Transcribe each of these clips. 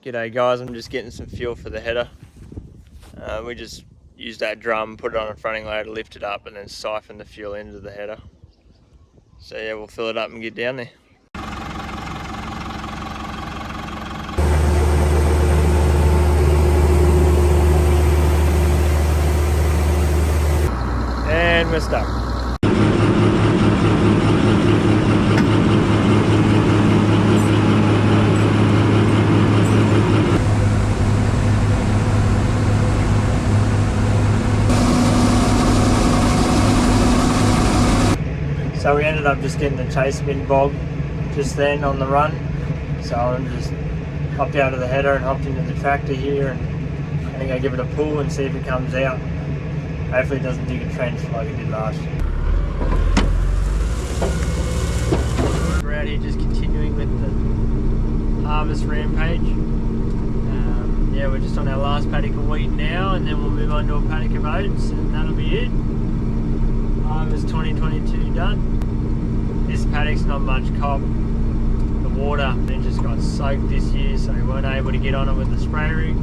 G'day guys, I'm just getting some fuel for the header. We just use that drum, put it on a fronting loader, lift it up and then siphon the fuel into the header. So yeah, we'll fill it up and get down there. And we're stuck. So we ended up just getting the chase bin bog just then on the run. So I just hopped out of the header and hopped into the tractor here, and I think I give it a pull and see if it comes out. Hopefully it doesn't dig a trench like it did last year. We're out here just continuing with the harvest rampage. Yeah, we're just on our last paddock of wheat now, and then we'll move on to a paddock of oats, and that'll be it. Harvest 2022 done. This paddock's not much cop. The water then just got soaked this year, so we weren't able to get on it with the spray rig.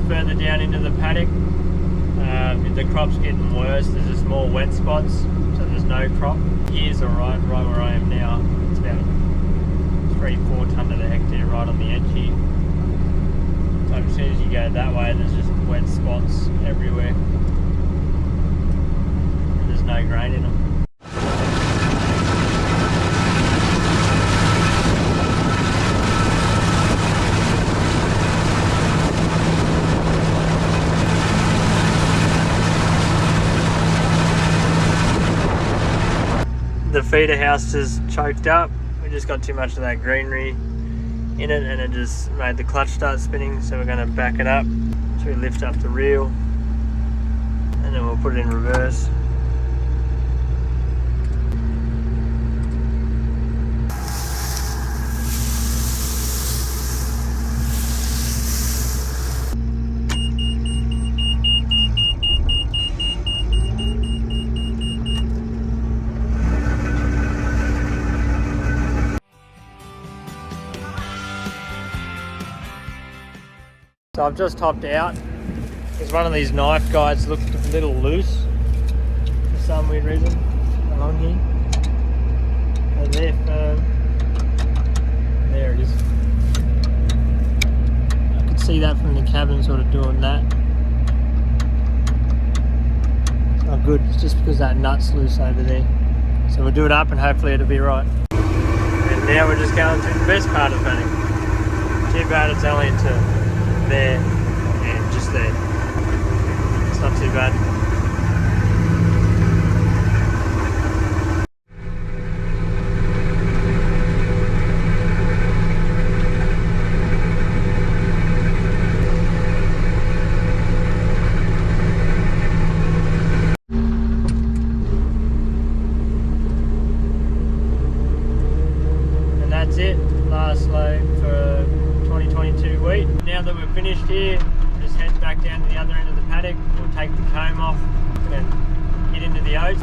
Further down into the paddock, the crop's getting worse. There's just more wet spots, so there's no crop. Here's alright, right where I am now. It's about 3-4 tonne to the hectare right on the edge here. So as soon as you go that way, there's just wet spots everywhere. And there's no grain in them. The feeder house is choked up. We just got too much of that greenery in it, and it just made the clutch start spinning, so we're going to back it up. So we lift up the reel and then we'll put it in reverse. So I've just hopped out because one of these knife guides looked a little loose for some weird reason along here. So they're firm. There it is. I could see that from the cabin sort of doing that. It's not good, it's just because that nut's loose over there. So we'll do it up and hopefully it'll be right. And now we're just going through the best part of the paddock. Too bad it's only into there and just there. It's not too bad. And that's it. Last load for 2022 wheat. Now that we're finished here, just head back down to the other end of the paddock. We'll take the comb off and get into the oats.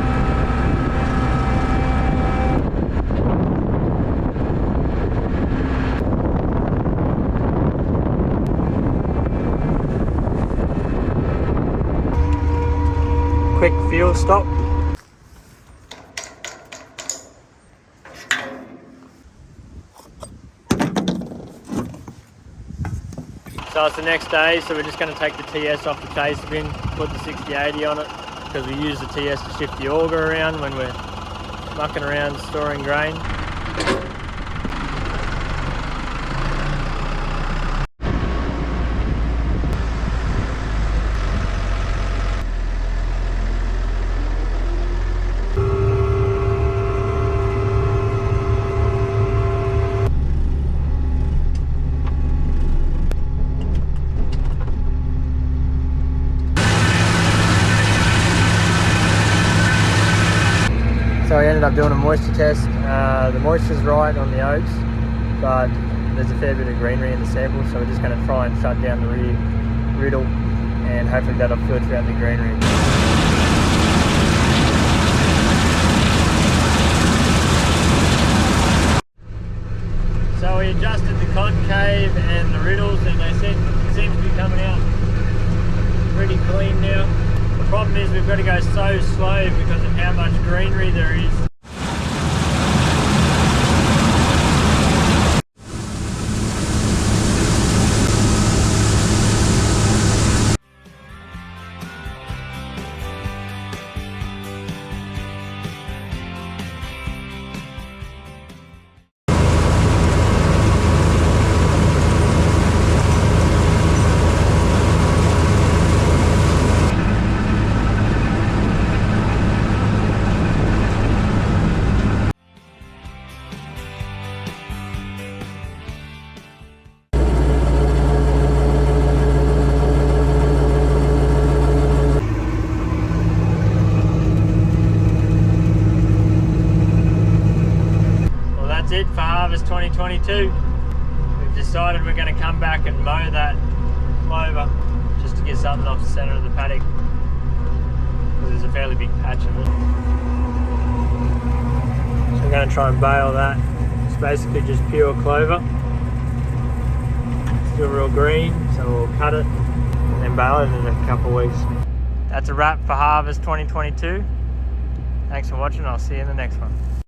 Quick fuel stop. So it's the next day, so we're just going to take the TS off the chase bin, put the 6080 on it, because we use the TS to shift the auger around when we're mucking around storing grain. ended up doing a moisture test. The moisture's right on the oats, but there's a fair bit of greenery in the sample, so we're just going to try and shut down the rear riddle, and hopefully that'll filter out the greenery. So we adjusted the concave and the riddles, and they seem to be coming out pretty clean now. The problem is we've got to go so slow because of how much greenery there is. It for harvest 2022. We've decided we're going to come back and mow that clover just to get something off the centre of the paddock, because there's a fairly big patch of it. So we're going to try and bale that. It's basically just pure clover, still real green, so we'll cut it and then bale it in a couple of weeks. That's a wrap for harvest 2022. Thanks for watching. I'll see you in the next one.